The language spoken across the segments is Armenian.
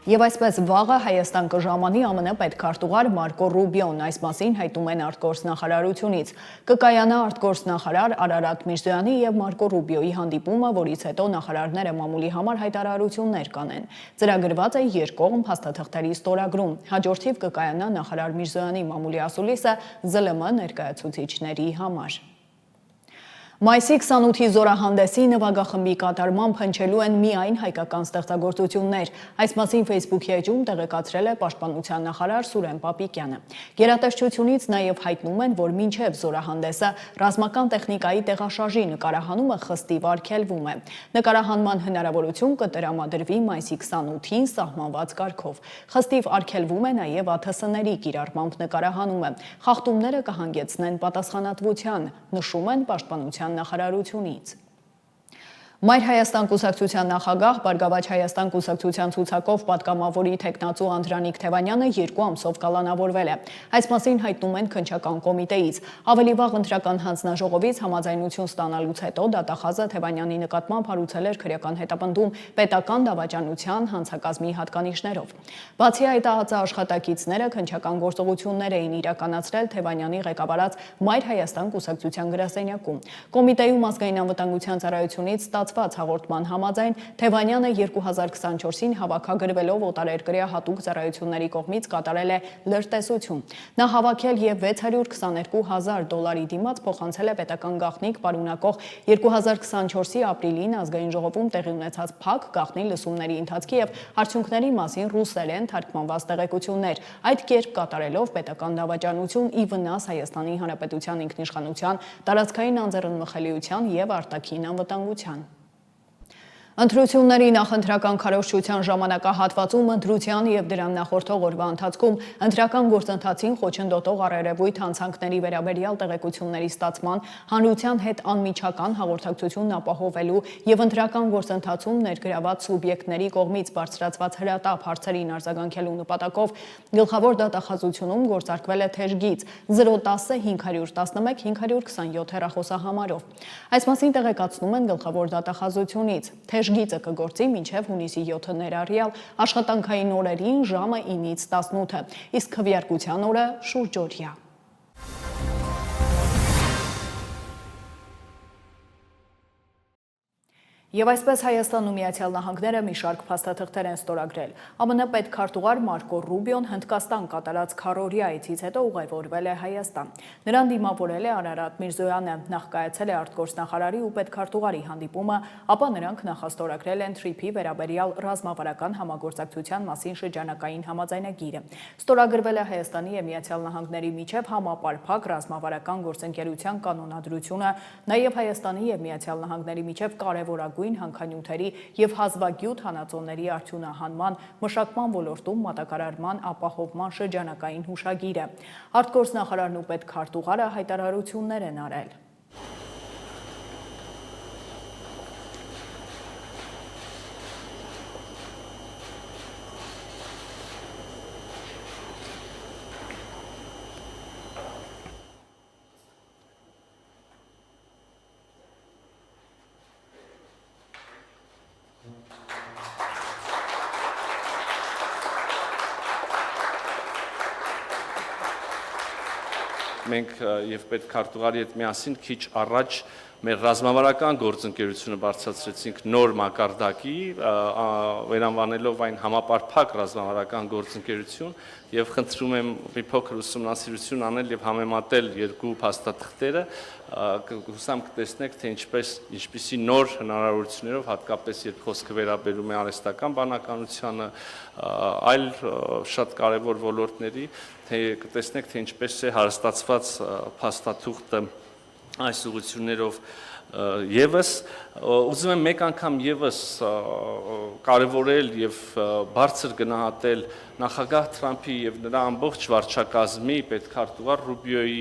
Եվ այսպես վաղը Հայաստան կժամանի ԱՄՆ պետքարտուղար Մարկո Ռուբիոն, այս մասին հայտնում են արտգործնախարարությունից։ Կկայանա արտգործնախարար Արարատ Միրզոյանի եւ Մարկո Ռուբիոյի հանդիպումը, որից հետո նախարարները մամուլի համար հայտարարություններ կանեն։ Ծրագրված է երկկողմ փաստաթղթերի ստորագրում։ Հաջորդիվ կկայանա նախարար Միրզոյանի մամուլի ասուլիսը ԶԼՄ ներկայացուցիչների համար։ Մայիսի 28-ի զորահանդեսի նվագախմբի կատարմամբ հնչելու են միայն հայկական ստեղծագործություններ։ Այս մասին Facebook-ի էջում տեղեկացրել է Պաշտպանության նախարար Սուրեն Պապիկյանը։ Գերատեսչությունից նաև հայտնում են, որ մինչև զորահանդեսը ռազմական տեխնիկայի տեղաշարժի նկարահանումը խստիվ արգելվում է։ Նկարահանման հնարավորություն կտրամադրվի մայիսի 28-ին սահմանված կարգով։ Խստիվ արգելվում է նաև ԱԹՍ-ների կիրառմամբ նկարահանումը։ Խախտումները կհանգեցնեն պատասխանատվության, նշում են Պաշտպանության նախարարությունից։ Մայր Հայաստան կուսակցության նախագահ, Բարգավաճ Հայաստան կուսակցության ցուցակով պատգամավորի թեկնածու Անդրանիկ Թևանյանը 2 ամսով կալանավորվել է։ Այս մասին հայտնում են քննչական կոմիտեից։ Ավելի վաղ ընտրական հանձնաժողովից համաձայնություն ստանալուց հետո դատախազը Թևանյանի նկատմամբ հարուցել էր քրեական հետապնդում պետական դավաճանության հանցակազմի հատկանիշներով։ Բացի այդ, աշխատակիցները քննչական գործողություններ էին իրականացրել Թևանյանի ղեկավարած Մայր Հայաստան կուսակցության գրասենյակում։ Կոմիտեում ազգային անվտանգության ծառայությունից հաղորդման համաձայն Թևանյանը 2024-ին հավաքագրվելով օտարերկրյա հատուկ ծառայությունների կողմից կատարել է լրտեսություն։ Նա հավաքել եւ $622,000 դիմաց փոխանցել է պետական գաղտնիք պարունակող 2024-ի ապրիլին ազգային ժողովում տեղի ունեցած փակ գաղտնի լսումների ընթացքի եւ արդյունքների մասին ռուսերեն թարգմանված տեղեկություններ։ Այդ կերպ կատարելով պետական դավաճանություն ի վնաս Հայաստանի Հանրապետության ինքնիշխանության, տարածքային անձեռնմխելիության եւ արտաքին անվտանգության։ Ընտրությունների նախընտրական քարոզչության ժամանակահատվածում ընտրության եւ դրան նախորդող օրվա ընթացքում ընտրական գործընթացին խոչընդոտող առերևույթ հանցանքների վերաբերյալ տեղեկությունների ստացման, հանրության հետ անմիջական հաղորդակցությունն ապահովելու եւ ընտրական գործընթացում ներգրաված սուբյեկտների կողմից բարձրացված հրատապ հարցերին արձագանքելու նպատակով գլխավոր դատախազությունում գործարկվել է թեժգիծ 010 511 527 հեռախոսահամարով։ Այս մասին տեղեկացնում են գլխավոր դատախազությունից։ Թեժգիծը կգործի մինչև հունիսի 7-ը ներառյալ աշխատանքային օրերին ժամը 9-ից 18-ը, իսկ քվեարկության օրը շուրջօրյա։ Եվ այսպես Հայաստանն ու Միացյալ Նահանգները մի շարք փաստաթղթեր են ստորագրել։ ԱՄՆ պետքարտուղար Մարկո Ռուբիոն Հնդկաստան կատարած քառօրյա այցից հետո ուղևորվել է Հայաստան։ Նրան դիմավորել է Արարատ Միրզոյանը, նախ կայացել է արտգործնախարարի ու պետքարտուղարի հանդիպումը, ապա նրանք նախաստորագրել են TRIP-ի վերաբերյալ ռազմավարական համագործակցության մասին շրջանակային համաձայնագիրը։ Ստորագրվել է Հայաստանի եւ Միացյալ Նահանգների միջև համապարփակ ռազմավարական գործընկերության կանոնադրությունը, նաև Հայաստանի եւ Միացյալ Նահանգների միջև կարևորագույն հանքանյութերի եւ հազվագյուտ հանածոների արդյունահանման, մշակման ոլորտում մատակարարման ապահովման շրջանակային հուշագիրը։ Արտգործնախարարն ու պետքարտուղարը հայտարարություններ են արել։ Մենք եւ պետքարտուղարի հետ միասին քիչ առաջ մեր ռազմավարական գործընկերությունը բարձրացրեցինք նոր մակարդակի, վերանվանելով այն համապարփակ ռազմավարական գործընկերություն եւ խնդրում եմ մի փոքր ուսումնասիրություն անել եւ համեմատել երկու փաստաթղթերը, հուսամ կտեսնեք, թե ինչպիսի նոր հնարավորություններով, հատկապես երբ խոսքը վերաբերում է արհեստական բանականությանը, այլ շատ կարևոր ոլորտների, թե կտեսնեք, թե ինչպես է հարստացված փաստաթուղթը այս ուղղություններով եւս ուզում եմ մեկ անգամ եւս կարևորել եւ բարձր գնահատել նախագահ Թրամփի եւ նրա ամբողջ վարչակազմի պետքարտուղար Ռուբիոյի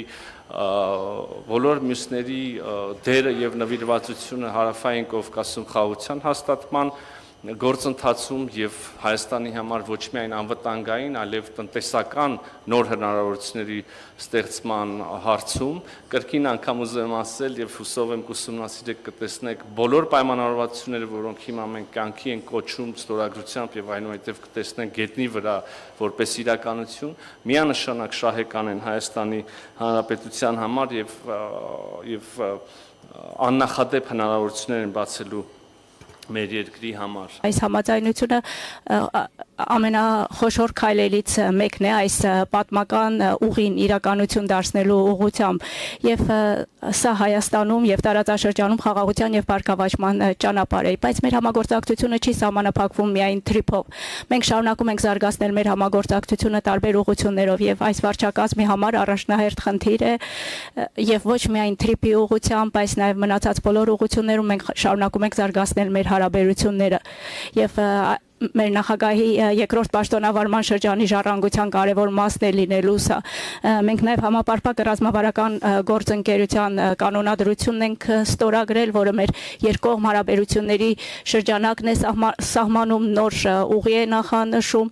բոլոր մյուսների դերը եւ նվիրվածությունը հարավային Կովկասում խաղաղության հաստատման գործընթացում եւ Հայաստանի համար ոչ միայն անվտանգային, այլև տնտեսական նոր հնարավորությունների ստեղծման հարցում կրկին անգամ ուզում ասել եւ հուսով եմ կուսումնասիրեք կտեսնեք բոլոր պայմանավորվածությունները, որոնք հիմա մենք կյանքի են կոչում ստորագրությամբ եւ այնուհետեւ կտեսնենք գետնի վրա որպես իրականություն, միանշանակ շահեկան են Հայաստանի Հանրապետության համար եւ աննախադեպ հնարավորություններ են բացելու մեր երկրի համար։ Այս համաձայնությունը ամենախոշոր քայլերից մեկն է այս պատմական ուղին իրականություն դարձնելու ուղղությամբ եւ սա Հայաստանում եւ տարածաշրջանում խաղաղության եւ բարգավաճման ճանապարհ է, բայց մեր համագործակցությունը չի սահմանափակվում միայն TRIP-ով։ Մենք շարունակում ենք զարգացնել մեր համագործակցությունը տարբեր ուղղություններով եւ այս վարչակազմի համար առաջնահերթ խնդիր է եւ ոչ միայն TRIP-ի ուղղությամբ, բայց նաեւ մնացած բոլոր ուղղություններում մենք շարունակում ենք զարգացնել մեր հարաբերությունները եւ մեր նախագահի երկրորդ պաշտոնավարման շրջանի ժառանգության կարևոր մասն է լինելու սա։ Մենք նաև համապարփակ ռազմավարական գործընկերության կանոնադրությունն ենք ստորագրել, որը մեր երկկողմ հարաբերությունների շրջանակն է սահմանում, նոր ուղի է նախանշում,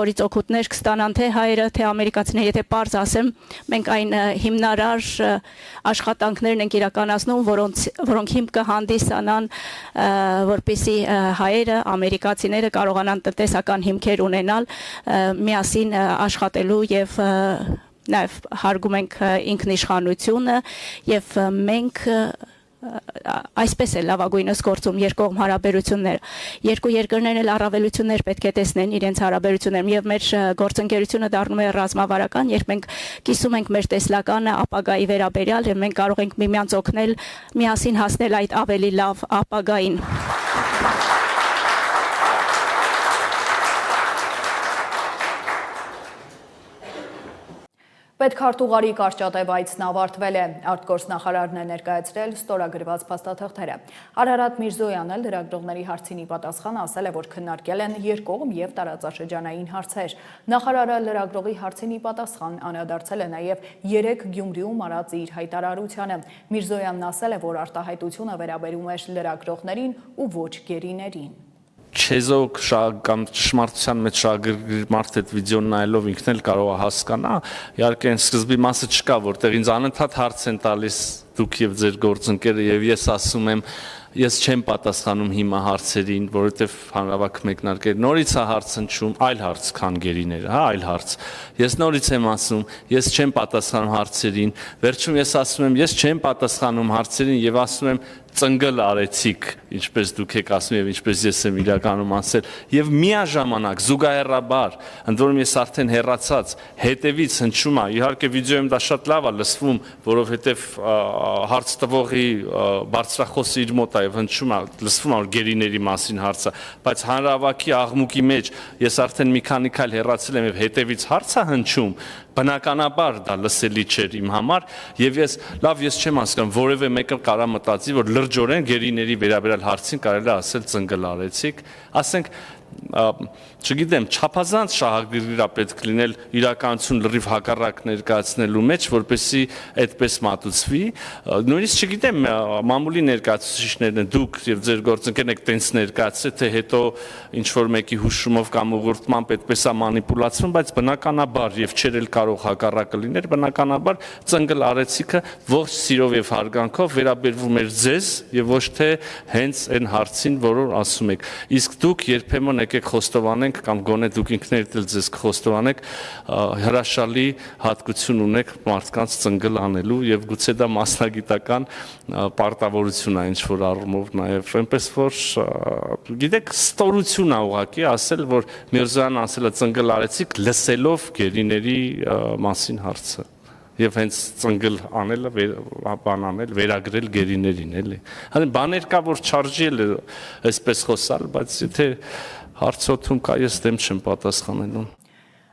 որից օգուտներ կստանան թե հայերը, թե ամերիկացիները, եթե պարզ ասեմ, մենք այն հիմնարար աշխատանքներն ենք իրականացնում, որոնք հիմք կհանդիսանան, որպեսզի հայերը, ամերիկացիները կարողանան տնտեսական հիմքեր ունենալ, միասին աշխատելու եւ նաեւ հարգում ենք ինքնիշխանությունը եւ մենք այսպես է լավագույնս գործում երկկողմ հարաբերությունները։ Երկու երկրներն էլ առավելություններ պետք է տեսնեն իրենց հարաբերություններում եւ մեր գործընկերությունը դառնում է ռազմավարական, երբ մենք կիսում ենք մեր տեսլականը ապագայի վերաբերյալ եւ մենք կարող ենք միմյանց օգնել միասին հասնել այդ ավելի լավ ապագային։ Պետքարտուղարի կարճատև այցն ավարտվել է, արտգործնախարարն է ներկայացրել ստորագրված փաստաթղթերը։ Արարատ Միրզոյանը լրագրողների հարցին ի պատասխան ասել է, որ քննարկել են երկկողմ եւ տարածաշրջանային հարցեր։ Նախարարը լրագրողի հարցին ի պատասխան անդրադարձել է նաեւ 3 Գյումրիում արած իր հայտարարությանը։ Միրզոյանն ասել է, որ արտահայտությունը վերաբերում է լրագրողներին ու ոչ գերիներին։ Չեզոք կամ ճշմարտության մեջ շահագրգիռ մարդ այդ վիդեոն նայելով ինքն էլ կարող է հասկանա, իհարկե այն սկզբի մասը չկա, որտեղ ինձ անընդհատ հարց են տալիս դուք եւ ձեր գործընկերը եւ ես ասում եմ ես չեմ պատասխանում հիմա հարցերին, որովհետեւ հանրավակ մեկնարկել նորից է հարց հնչում, այլ հարց քան գերիները, հա, այլ հարց։ Ես նորից եմ ասում, ես չեմ պատասխանում հարցերին, վերջում ես ասում եմ, ես չեմ պատասխանում հարցերին եւ ասում եմ ծնգլ արեցիք, ինչպես դուք եք ասում եւ ինչպես ես եմ իրականում ասել, եւ միաժամանակ զուգահեռաբար, ընդ որում ես արդեն հեռացած, հետևից հնչում է, իհարկե վիդեոյում դա շատ լավ է լսվում, որովհետեւ հարց տվողի բարձրախոսը իր մոտ է եւ հնչում է, լսվում է որ գերիների մասին հարցը, բայց հանրավակի աղմուկի մեջ ես արդեն մի քանի քայլ հեռացել եմ եւ հետևից հարց է հնչում, բնականաբար դա լսելի չէր իմ համար եւ ես չեմ հասկանում որևէ մեկը կարա մտածի որ լրջորեն գերիների վերաբերյալ հարցին կարելի է ասել ծնգլ արեցիք, ասենք չգիտեմ, չափազանց շահագրգիռ պետք լինել իրականություն լրիվ հակառակ ներկայացնելու մեջ, որպեսզի այդպես մատուցվի, նույնիսկ չգիտեմ, մամուլի ներկայացուցիչներն են դուք եւ ձեր գործընկերն եք տենց ներկայացրել, թե հետո ինչ որ մեկի հուշումով կամ ուղղորդմամբ այդպես է մանիպուլացվում, բայց բնականաբար եւ չէր էլ կարող հակառակը լինել, բնականաբար ծնգլ արեցիքը ողջ սիրով եւ հարգանքով վերաբերվում էր ձեզ եւ ոչ թե հենց այն հարցին, որով ասում եք։ Իսկ դուք երբեմն եկեք խոստովանենք կամ գոնե դուք ինքներդ էլ ձեզ կխոստովանեք հրաշալի հատկություն ունեք մարդկանց ծնգլ անելու եւ գուցե դա մասնագիտական պարտավորություն է ինչ որ առումով նաեւ այնպես որ գիտեք ստորություն է ուղղակի ասել որ Միրզոյանը ասել է ծնգլ արեցիք լսելով գերիների մասին հարցը եւ հենց ծնգլ անելը բան անել վերագրել գերիներին էլի հələ բաներ կա որ չարժի էլ այսպես խոսալ բայց եթե հարցոթում կա ես դեմ չեմ պատասխանելու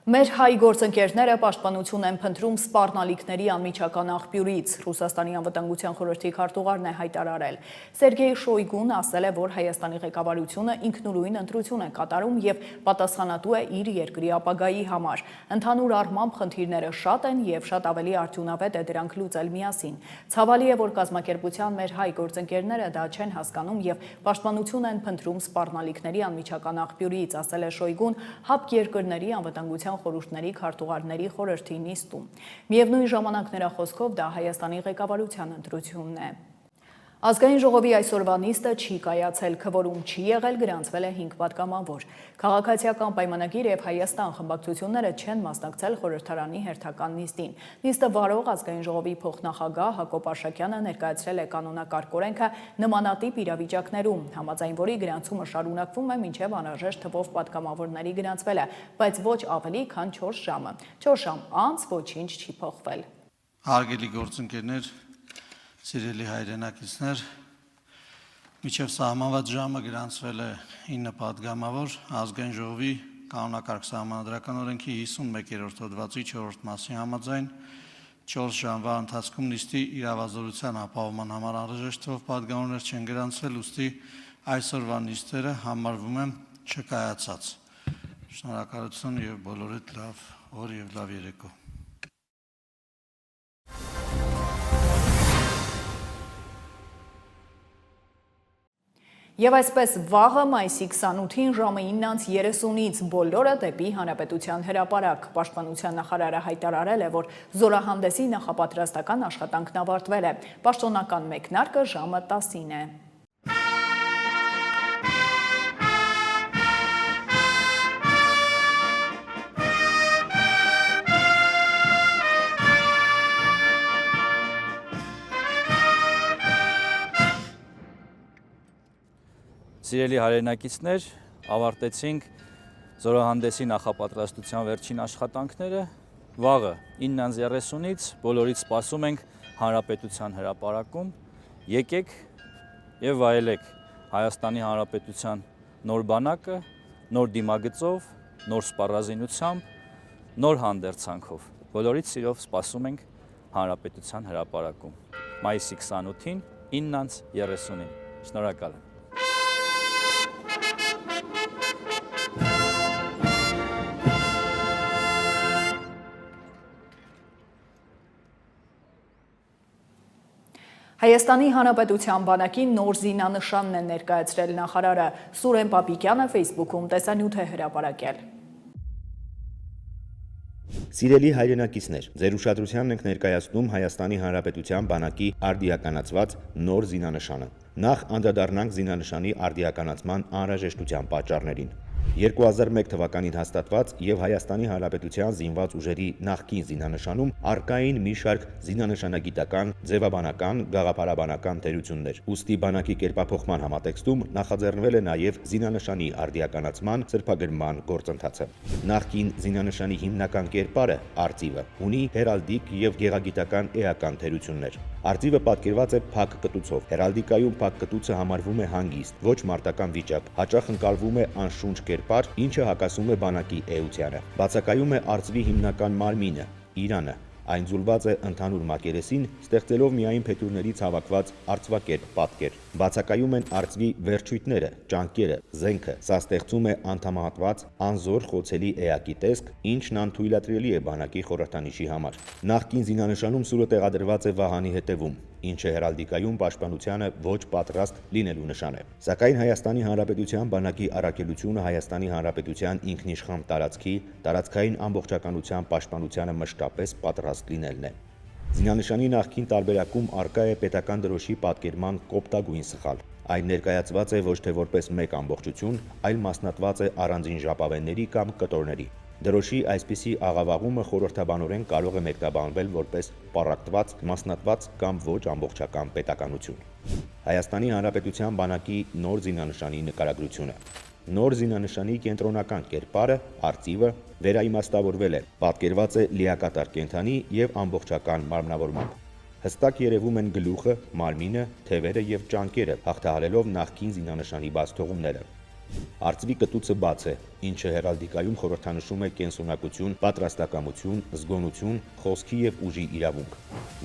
Մեր հայ գործընկերները պաշտպանություն են փնտրում սպառնալիքների անմիջական աղբյուրից, Ռուսաստանի անվտանգության խորհրդի քարտուղարն է հայտարարել։ Սերգեյ Շոյգուն ասել է, որ Հայաստանի ղեկավարությունը ինքնուրույն ընտրություն է կատարում եւ պատասխանատու է իր երկրի ապագայի համար։ Ընդհանուր առմամբ խնդիրները շատ են եւ շատ ավելի արդյունավետ է դրանք լուծել միասին։ Ցավալի է, որ կազմակերպության մեր հայ գործընկերները դա չեն հասկանում եւ պաշտպանություն են փնտրում սպառնալիքների անմիջական աղբյուրից, ասել է Շոյգուն ՀԱՊԿ երկրների անվտանգության խորհուրդների քարտուղարների խորհրդի նիստում։ Միևնույն ժամանակ նրա խոսքով դա Հայաստանի ղեկավարության ընտրությունն է։ Ազգային ժողովի այսօրվա նիստը չի կայացել, քվորում չի եղել, գրանցվել է 5 պատգամավոր։ Քաղաքացիական պայմանագիր եւ Հայաստան խմբակցությունները չեն մասնակցել խորհրդարանի հերթական նիստին։ Նիստը վարող ազգային ժողովի փոխնախագահ Հակոբ Արշակյանը ներկայացրել է կանոնակարգ օրենքը նմանատիպ իրավիճակներում, համաձայն որի գրանցումը շարունակվում է մինչև անհրաժեշտ թվով պատգամավորների գրանցվելը, բայց ոչ ավելի քան 4 ժամը։ 4 ժամ անց ոչինչ չի փոխվել։ Հարգելի գործընկերներ, սիրելի հայրենակիցներ, միջև սահմանված ժամը գրանցվել է 9 պատգամավոր, ազգային ժողովի կանոնակարգ սահմանադրական օրենքի 51-րդ հոդվածի 4-րդ մասի համաձայն 4 ժամվա ընթացքում նիստի իրավազորության ապահովման համար անհրաժեշտ թվով պատգամավորներ չեն գրանցվել, ուստի այսօրվա նիստերը համարվում են չկայացած։ Շնորհակալություն եւ բոլորիդ լավ օր եւ լավ երեկո։ Եվ այսպես վաղը մայիսի 28-ին ժամը 9:30-ից բոլորը դեպի Հանրապետության հրապարակ։ Պաշտպանության նախարարը հայտարարել է, որ զորահանդեսի նախապատրաստական աշխատանքն ավարտվել է։ Պաշտոնական մեկնարկը ժամը 10-ին է։ Սիրելի հայրենակիցներ, ավարտեցինք զորահանդեսի նախապատրաստության վերջին աշխատանքները։ Վաղը 9:30-ից բոլորից սպասում ենք Հանրապետության հրապարակում։ Եկեք եւ վայելեք Հայաստանի Հանրապետության նոր բանակը, նոր դիմագծով, նոր սպառազինությամբ, նոր հանդերձանքով։ Բոլորից սիրով սպասում ենք Հանրապետության հրապարակում։ Մայիսի 28-ին 9:30-ին։ Շնորհակալ եմ։ Հայաստանի Հանրապետության բանակի նոր զինանշանն է ներկայացրել նախարարը։ Սուրեն Պապիկյանը Facebook-ում տեսանյութ է հրապարակել։ Սիրելի հայրենակիցներ, ձեր ուշադրությանն ենք ներկայացնում Հայաստանի Հանրապետության բանակի արդիականացված նոր զինանշանը։ Նախ անդրադառնանք զինանշանի արդիականացման անհրաժեշտության պատճառներին։ 2001 թվականին հաստատված եւ Հայաստանի Հանրապետության զինված ուժերի նախկին զինանշանում արկային մի շարք զինանշանագիտական, ձևաբանական, գաղափարաբանական թերություններ։ Ուստի բանակի կերպափոխման համատեքստում նախաձեռնվել է նաեւ զինանշանի արդիականացման սրբագրման գործընթացը։ Նախկին զինանշանի հիմնական կերպարը արծիվը ունի հերալդիկ եւ գեղագիտական էական թերություններ։ Արծիվը պատկերված է փակ կտուցով։ Հերալդիկայում փակ կտուցը համարվում է հանգիստ, ոչ մարտական վիճակ, հաճախ ընկալվում է անշունչ կերպար, ինչը հակասում է բանակի էությանը։ Բացակայում է արծվի հիմնական մարմինը՝ իրանը։ Այն ձուլված է ընդհանուր մակերեսին, ստեղծելով միայն փետուրներից հավաքված արծվակերպ պատկեր։ Բացակայում են արծվի վերջույթները, ճանկերը, զենքը։ Սա ստեղծում է անդամահատված, անզոր խոցելի էակի տեսք, ինչն անթույլատրելի է բանակի խորհրդանիշի համար։ Նախկին զինանշանում սուրը տեղադրված է վահանի հետևում, ինչը հերալդիկայում պաշտպանությանը ոչ պատրաստ լինելու նշան է։ Սակայն Հայաստանի Հանրապետության բանակի առաքելությունը Հայաստանի Հանրապետության ինքնիշխան տարածքի, տարածքային ամբողջականության պաշտպանությանը մշտապես պատրաստ լինելն է։ Զինանշանի նախկին տարբերակում արկա է պետական դրոշի պատկերման կոպտագույն սխալ։ Այն ներկայացված է ոչ թե որպես մեկ ամբողջություն, այլ մասնատված է առանձին ժապավենների կամ կտորների։ Դրոշի այսպիսի աղավաղումը խորհրդաբանորեն կարող է մեկնաբանվել որպես պառակտված, մասնատված կամ ոչ ամբողջական պետականություն։ Հայաստանի Հանրապետության բանակի նոր զինանշանի նկարագրությունը։ Նոր զինանշանի կենտրոնական կերպարը, արծիվը, վերաիմաստավորվել է, պատկերված է լիակատար կենդանի եւ ամբողջական մարմնավորմամբ։ Հստակ երևում են գլուխը, մարմինը, թևերը եւ ճանկերը, հաղթահարելով նախկին զինանշանի բացթողումները։ Արծվի կտուցը բաց է, ինչը հերալդիկայում խորհրդանշում է կենսունակություն, պատրաստակամություն, զգոնություն, խոսքի եւ ուժի իրավունք։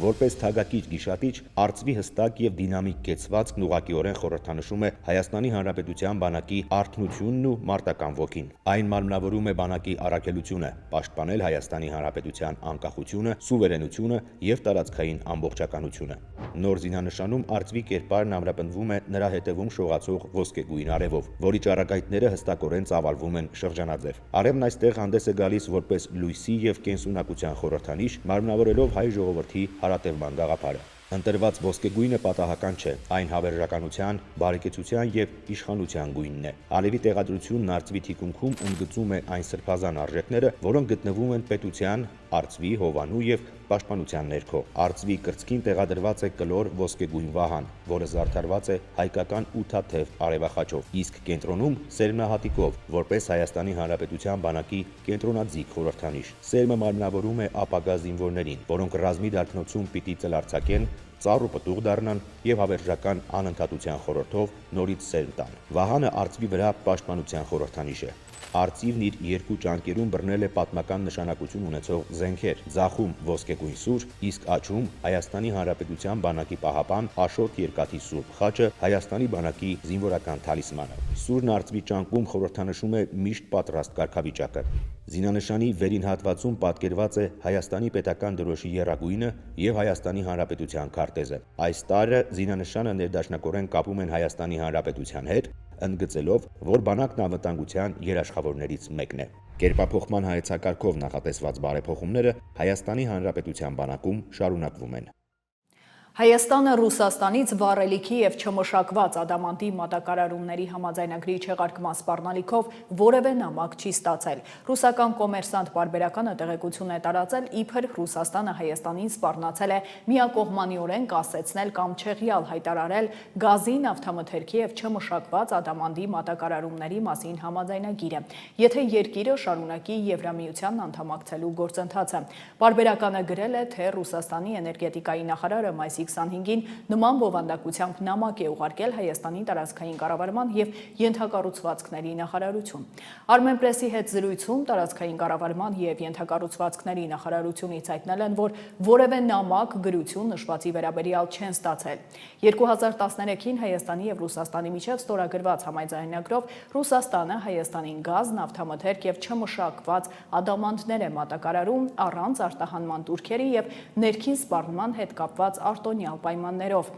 Որպես թագակիր գիշատիչ, արծվի հստակ եւ դինամիկ կեցվածքն ուղղակիորեն խորհրդանշում է Հայաստանի Հանրապետության բանակի արթնությունն ու մարտական ոգին։ Այն մարմնավորում է բանակի առաքելությունը պաշտպանել Հայաստանի Հանրապետության անկախությունը, սուվերենությունը եւ տարածքային ամբողջականությունը։ Նոր զինանշանում արծվի կերպարն ամրապնդվում է նրա հետևում շողացող ոսկեգույն արևով, որի ճառագայթները հստակորեն ծավալվում են շրջանաձև։ Արևն այստեղ հանդես է գալիս որպես լույսի եւ կենսունակության խորհրդանիշ, մարմնավորելով հայ ժողովրդի հարատևման գաղափարը։ Ընտրված ոսկեգույնը պատահական չէ, այն հավերժականության, բարեկեցության եւ իշխանության գույնն է։ Ալևի տեղադրությունն արծվի թիկունքում ընդգծում է այն սրբազան արժեքները, որոնք գտնվում են պետության, արծվի, հովանու եւ պաշտպանության ներքո։ Արծվի կրծքին տեղադրված է կլոր ոսկեգույն վահան, որը զարդարված է հայկական ութաթև արևախաչով, իսկ կենտրոնում սերմնահատիկով, որպես Հայաստանի Հանրապետության բանակի կենտրոնաձիգ խորհրդանիշ։ Սերմը մարմնավորում է ապագա զինվորներին, որոնք ռազմի դարբնոցում պիտի ծլարձակեն, ծառ ու պտուղ դառնան եւ հավերժական անընդհատության խորհրդով նորից սերմ տան։ Վահանը արծվի վրա պաշտպանության խորհրդանիշ է։ Արծիվն իր երկու ճանկերում բռնել է պատմական նշանակություն ունեցող զենքեր՝ ձախում ոսկեգույն սուր, իսկ աջում Հայաստանի Հանրապետության բանակի պահապան Աշոտ Երկաթի սուրբ խաչը, Հայաստանի բանակի զինվորական թալիսմանը։ Սուրն արծվի ճանկում խորհրդանշում է միշտ պատրաստ կարգավիճակը։ Զինանշանի վերին հատվածում պատկերված է Հայաստանի պետական դրոշի եռագույնը եւ Հայաստանի Հանրապետության քարտեզը։ Այս տարը զինանշանը ներդաշնակորեն կապում են Հայաստանի Հանրապետության հետ, ընդգծելով, որ բանակն անվտանգության երաշխավորներից մեկն է։ Կերպափոխման հայեցակարգով նախատեսված բարեփոխումները Հայաստանի Հանրապետության բանակում շարունակվում են։ Հայաստանը Ռուսաստանից վառելիքի եւ չմշակված ադամանդի մատակարարումների համաձայնագրի չեղարկման սպառնալիքով որևէ նամակ չի ստացել։ Ռուսական կոմերսանտ պարբերականը տեղեկություն է տարածել, իբր Ռուսաստանը Հայաստանին սպառնացել է միակողմանիորեն կասեցնել կամ չեղյալ հայտարարել գազի, նավթամթերքի եւ չմշակված ադամանդի մատակարարումների մասին համաձայնագիրը, եթե երկիրը շարունակի Եվրամիությանն անդամակցելու գործընթացը։ Պարբերականը գրել է, թե Ռուսաստանի էներգետիկայի նախարարը մայիսի 25-ին նման բովանդակությամբ նամակ է ուղարկել Հայաստանի տարածքային կառավարման եւ ենթակառուցվածքների նախարարություն։ Armenpress-ի հետ զրույցում տարածքային կառավարման եւ ենթակառուցվածքների նախարարությունից հայտնել են, որ որևէ նամակ, գրություն նշվածի վերաբերյալ չեն ստացել։ 2013-ին Հայաստանի եւ Ռուսաստանի միջև ստորագրված համաձայնագրով Ռուսաստանը Հայաստանին գազ, նավթամթերք եւ չմշակված ադամանդներ է մատակարարում առանց արտահանման տուրքերի եւ ներքին սպառնման հետ կապված արտոնյալ պայմաններով։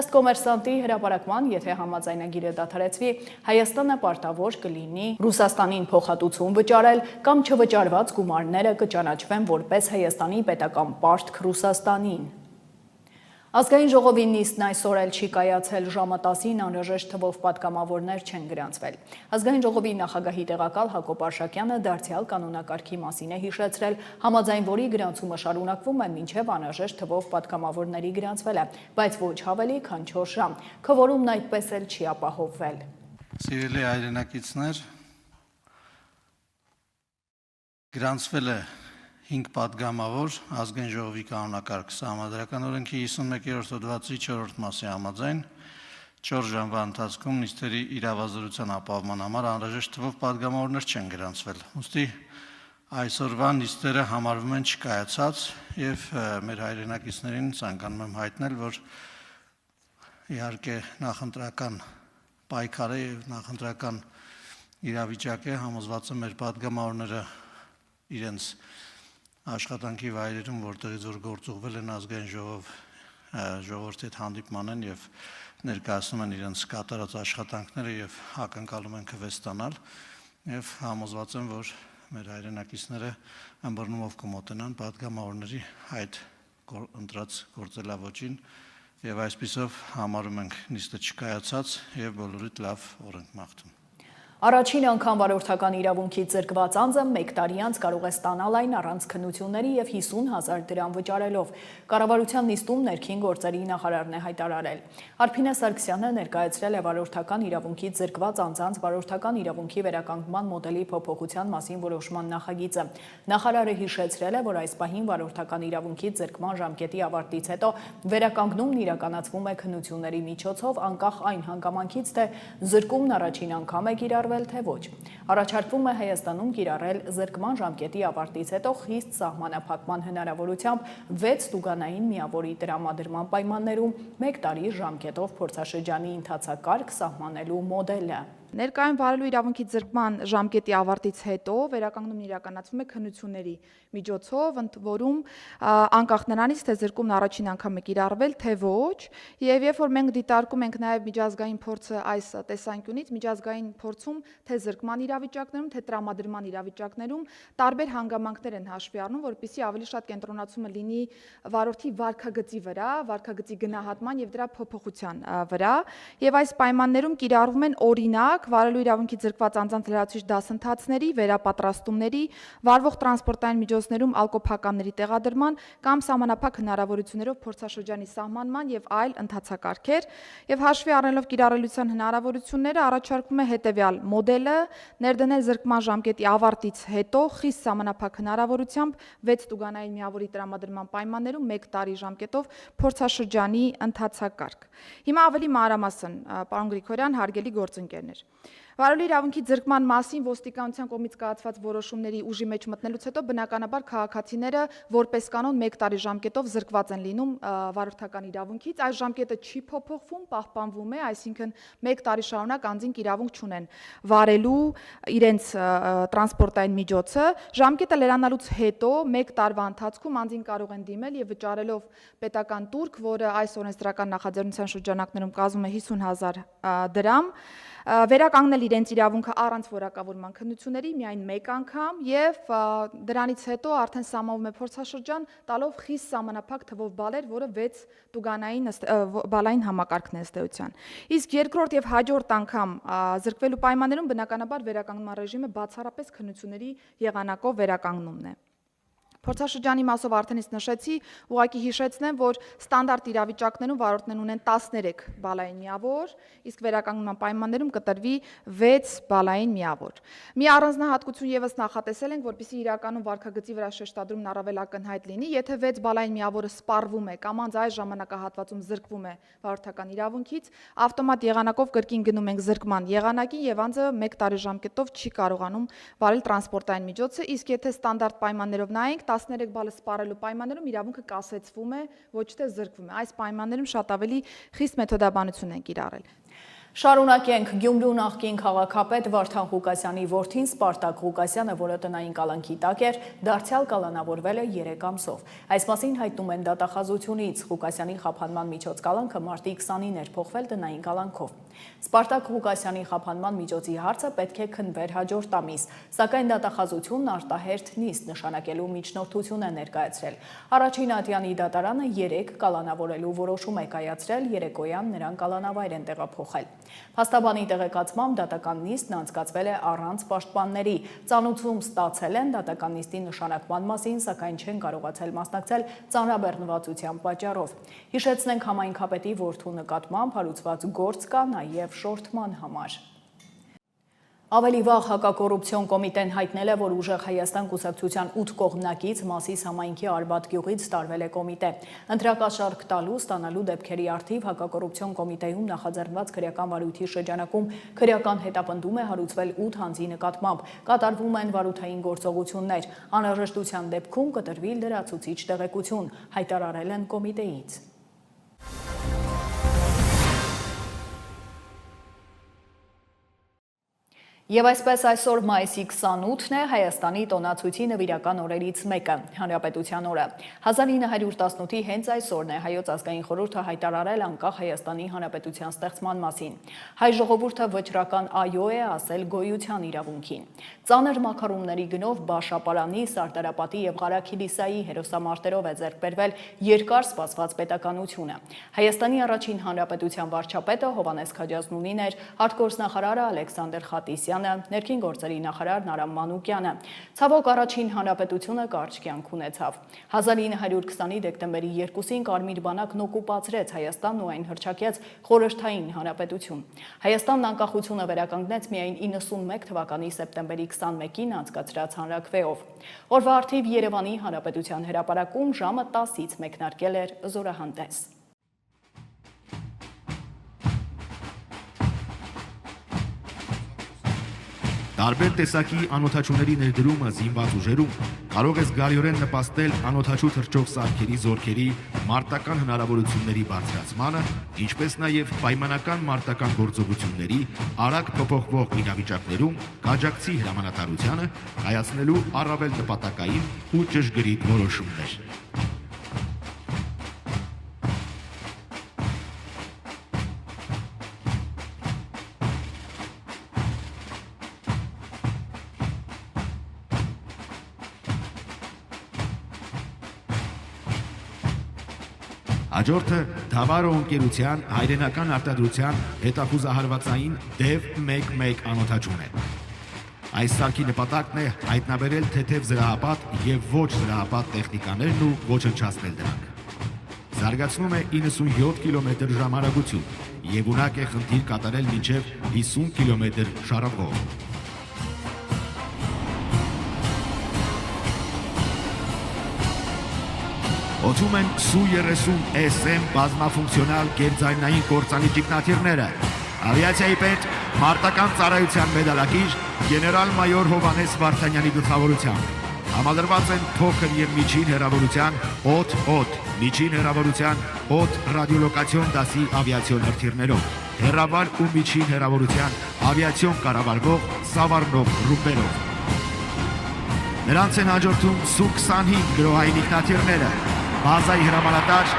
Ըստ կոմերսանտի հրապարակման, եթե համաձայնագիրը դադարեցվի, Հայաստանը պարտավոր կլինի Ռուսաստանին փոխհատուցում վճարել կամ չվճարված գումարները կճանաչվեն որպես Հայաստանի պետական պարտք Ռուսաստանին։ Ազգային ժողովի նիստն այսօր էլ չի կայացել, ժամը 10-ին անհրաժեշտ թվով պատգամավորներ չեն գրանցվել։ Ազգային ժողովի նախագահի տեղակալ Հակոբ Արշակյանը դարձյալ կանոնակարգի մասին է հիշեցրել, համաձայն որի գրանցումը շարունակվում է մինչև անհրաժեշտ թվով պատգամավորների գրանցվելը, բայց ոչ ավելի քան 4 ժամ։ Քվորումն այդպես էլ չի ապահովվել։ Սիրելի հայրենակիցներ, գրանցվել է 5 պատգամավոր ազգային ժողովի կանոնակարգ սահմանադրական օրենքի 51-րդ հոդվածի 4-րդ մասի համաձայն 4 ժամվա ընթացքում նիստերի իրավազորության ապահովման համար անհրաժեշտ թվով պատգամավորներ չեն գրանցվել։ Ուստի այսօրվա նիստերը համարվում են չկայացած եւ մեր հայրենակիցներին ցանկանում եմ հայտնել, որ իհարկե նախընտրական պայքար է եւ նախընտրական իրավիճակ է, համոզված եմ մեր պատգամավորները իրենց աշխատանքի վայրերում, որտեղից որ գործուղվել են ազգային ժողովրդի հետ հանդիպման են եւ ներկայացնում են իրենց կատարած աշխատանքները եւ ակնկալում են քվե ստանալ եւ համոզված եմ, որ մեր հայրենակիցները ըմբռնումով կմոտենան պատգամավորների այդ ընտրած գործելավոճին եւ այսպիսով համարում ենք նիստը չկայացած եւ բոլորիդ լավ օրենք մաղթում։ Առաջին անգամ վարորդական իրավունքից զրկված անձը 1 տարի անց կարող է ստանալ այն առանց քննությունների եւ 50,000 դրամ վճարելով։ Կառավարության նիստում ներքին գործերի նախարարն է հայտարարել։ Արփինե Սարգսյանը ներկայացրել է վարորդական իրավունքից զրկված անձանց վարորդական իրավունքի վերականգնման մոդելի փոփոխության մասին որոշման նախագիծը։ Նախարարը հիշեցրել է, որ այս պահին վարորդական իրավունքից զրկման ժամկետի ավարտից հետո վերականգնումն իրականացվում է քննությունների միջոցով, անկախ այն հանգամանքից, թե զրկումն առաջին անգամ է կիրառվել կիրառվել, թե ոչ։ Առաջարկվում է Հայաստանում կիրառել զրկման ժամկետի ավարտից հետո խիստ սահմանափակման հնարավորությամբ 6 տուգանային միավորի տրամադրման պայմաններում 1 տարի ժամկետով փորձաշրջանի ընթացակարգ սահմանելու մոդելը։ Ներկայում վարելու իրավունքի զրկման ժամկետի ավարտից հետո վերականգնումն իրականացվում է քննությունների միջոցով, ընդ որում անկախ նրանից, թե զրկումն առաջին անգամ է կիրառվել, թե ոչ, եւ երբ որ մենք դիտարկում ենք նաեւ միջազգային փորձը այս տեսանկյունից, միջազգային փորձում թե զրկման իրավիճակներում, թե տրամադրման իրավիճակներում տարբեր հանգամանքներ են հաշվի առնում, որպեսզի ավելի շատ կենտրոնացումը լինի վարորդի վարքագծի վրա, վարքագծի գնահատման եւ դրա փոփոխության վրա, եւ այս պայմաններում կիրառվում են օրինակ վարելու իրավունքի զրկված անձանց լրացուցիչ դասընթացների, վերապատրաստումների, վարվող տրանսպորտային միջոցներում ալկոհոլականների տեղադրման կամ սահմանափակ հնարավորություններով փորձաշրջանի սահմանման եւ այլ ընթացակարգեր, եւ հաշվի առնելով կիրառելիության հնարավորությունները առաջարկվում է հետեւյալ մոդելը՝ ներդնել զրկման ժամկետի ավարտից հետո խիստ սահմանափակ հնարավորությամբ 6 տուգանային միավորի տրամադրման պայմաններում 1 տարի ժամկետով փորձաշրջանի ընթացակարգ։ Հիմա ավելի մանրամասն, պարոն Գրիգորյան, հարգելի գործընկերներ, վարելու իրավունքի զրկման մասին ոստիկանության կողմից կայացված որոշումների ուժի մեջ մտնելուց հետո բնականաբար քաղաքացիները որպես կանոն 1 տարի ժամկետով զրկված են լինում վարորդական իրավունքից, այս ժամկետը չի փոփոխվում, պահպանվում է, այսինքն 1 տարի շարունակ անձինք իրավունք չունեն վարելու իրենց տրանսպորտային միջոցը, ժամկետը լրանալուց հետո 1 տարվա ընթացքում անձին կարող են դիմել եւ վճարելով պետական տուրք, որը այս օրենսդրական նախաձեռնության շրջանակներում կազմում է 50,000 դրամ, վերականգնել իրենց իրավունքը առանց որակավորման քննությունների միայն 1 անգամ եւ դրանից հետո արդեն սահմանվում է փորձաշրջան տալով խիստ սահմանափակ թվով բալեր, որը 6 տուգանային բալային համակարգն է ըստ էության։ Իսկ երկրորդ եւ հաջորդ անգամ զրկվելու պայմաններում բնականաբար վերականգնման ռեժիմը բացառապես քննությունների եղանակով վերականգնումն է։ Փորձաշրջանի մասով արդեն իսկ նշեցի, ուղղակի հիշեցնեմ, որ ստանդարտ իրավիճակներում վարորդներն ունեն 13 բալային միավոր, իսկ վերականգնման պայմաններում կտրվի 6 բալային միավոր։ Մի առանձնահատկություն եւս նախատեսել ենք, որպեսզի իրականում վարքագծի վրա շեշտադրումն առավել ակնհայտ լինի, եթե 6 բալային միավորը սպառվում է կամ անձ այս ժամանակահատվածում զրկվում է վարորդական իրավունքից, ավտոմատ եղանակով կրկին գնում ենք զրկման եղանակին եւ անձը 1 տարի ժամկետով չի կարողանում վարել տրանսպորտային միջոցը, իսկ եթե ստանդարտ պայմաններով նայենք 13 բալը սպառելու պայմաններում իրավունքը կասեցվում է, ոչ թե զրկվում է։ Այս պայմաններում շատ ավելի խիստ մեթոդաբանություն են կիրառել։ Շարունակենք Գյումրու նախկին քաղաքապետ Վարդան Ղուկասյանի որդին Սպարտակ Ղուկասյանը, որը տնային կալանքի տակ էր, դարձյալ կալանավորվել է 3 ամսով։ Այս մասին հայտնում են դատախազությունից։ Ղուկասյանի խափանման միջոց կալանքը մարտի 20-ին էր փոխվել տնային կալանքով։ Սպարտակ Ղուկասյանի խափանման միջոցի հարցը պետք է քննվեր հաջորդ ամիս, սակայն դատախազությունն արտահերթ նիստ նշանակելու միջնորդություն է ներկայացրել։ Առաջին ատյանի դատարանը 3 կալանավորելու որոշում է կայացրել, երեկոյան նրան կալանավայր են տեղափոխել։ Փաստաբանի տեղեկացմամբ դատական նիստն անցկացվել է առանց պաշտպանների։ Ծանուցում ստացել են դատական նիստի նշանակման մասին, սակայն չեն կարողացել մասնակցել ծանրաբեռնվածության պատճառով։ Հիշեցնենք, համայնքապետի որդու նկատմամբ հարուցված գործ կա նաև շորթման համար։ Ավելի վաղ հակակոռուպցիոն կոմիտեն հայտնել է, որ Ուժեղ Հայաստան կուսակցության 8 կողմնակից Մասիս համայնքի Արբաթ գյուղից տարվել է կոմիտե։ Ընտրակաշառք տալու ստանալու դեպքերի առթիվ հակակոռուպցիոն կոմիտեում նախաձեռնված քրեական վարույթի շրջանակում քրեական հետապնդում է հարուցվել 8 անձի նկատմամբ։ Կատարվում են վարութային գործողություններ։ Անհրաժեշտության դեպքում կտրվի լրացուցիչ տեղեկություն, հայտարարել են կոմիտեից։ Եվ այսպես այսօր մայիսի 28-ն է Հայաստանի տոնացույցի նվիրական օրերից մեկը, Հանրապետության օրը։ 1918-ի հենց այսօրն է Հայոց ազգային խորհուրդը հայտարարել անկախ Հայաստանի Հանրապետության ստեղծման մասին։ Հայ ժողովուրդը վճռական այո է ասել գոյության իրավունքին։ Ծանր մաքարումների գնով Բաշապարանի, Սարդարապատի եւ Ղարաքիլիսայի հերոսամարտերով է ձեռք բերվել երկար սպասված պետականությունը։ Հայաստանի առաջին հանրապետության վարչապետը Հովհաննես Քաջազնունին էր, արտգործնախարարը Ալեքսանդր Խատիսյանը, ներքին գործերի նախարարն Արամ Մանուկյանը։ Ցավոք առաջին հանրապետությունը կարճ կյանք ունեցավ։ 1920-ի դեկտեմբերի 2-ին Կարմիր բանակն օկուպացրեց Հայաստանն ու այն հռչակեց խորհրդային հանրապետություն։ Հայաստանն անկախությունը վերականգնեց միայն 91 թվականի սեպտեմբերի 21-ին անցկացրած հանրաքվեով։ Օրվա առթիվ Երևանի Հանրապետության հրապարակում ժամը 10-ից մեկնարկել էր զորահանդես։ Տարբեր տեսակի անօթաչուների ներդրումը զինված ուժերում կարող է զգալիորեն նպաստել անօթաչու թռչող սարքերի զորքերի մարտական հնարավորությունների բարձրացմանը, ինչպես նաև պայմանական մարտական գործողությունների արագ փոփոխվող իրավիճակներում կաջակցի հրամանատարությանը կայացնելու առավել նպատակային ու ճշգրիտ որոշումներ։ Հաջորդը Թավարո ընկերության հայրենական արտադրության հետախուզահարվածային DEV 11 անօթաչուն է։ Այս սարքի նպատակն է հայտնաբերել թեթև զրահապատ եւ ոչ զրահապատ տեխնիկաներն ու ոչնչացնել դրանք։ Զարգացնում է 97 կմ/ժ արագություն եւ ունակ է խնդիր կատարել մինչեւ 50 կմ շարավով։ Օթում են Su-30 SM բազմաֆունկցիոնալ գերձայնային կործանի ճգնաթիռները։ Ավիացիայի պետ մարտական ծառայության մեդալակիր գեներալ-մայոր Հովհաննես Վարդանյանի գլխավորությամբ համալրված են փոքր եւ միջին հեռավորության OT, միջին հեռավորության OT ռադիոլոկացիոն դասի ավիացիոն հրթիռներով, հեռավար ու միջին հեռավորության ավիացիոն կառավարվող Սավառնոկ ռումբերով։ Նրանց են հաջորդում Su-25 գրոհային ինքնաթիռները, բազայի հրամանատար,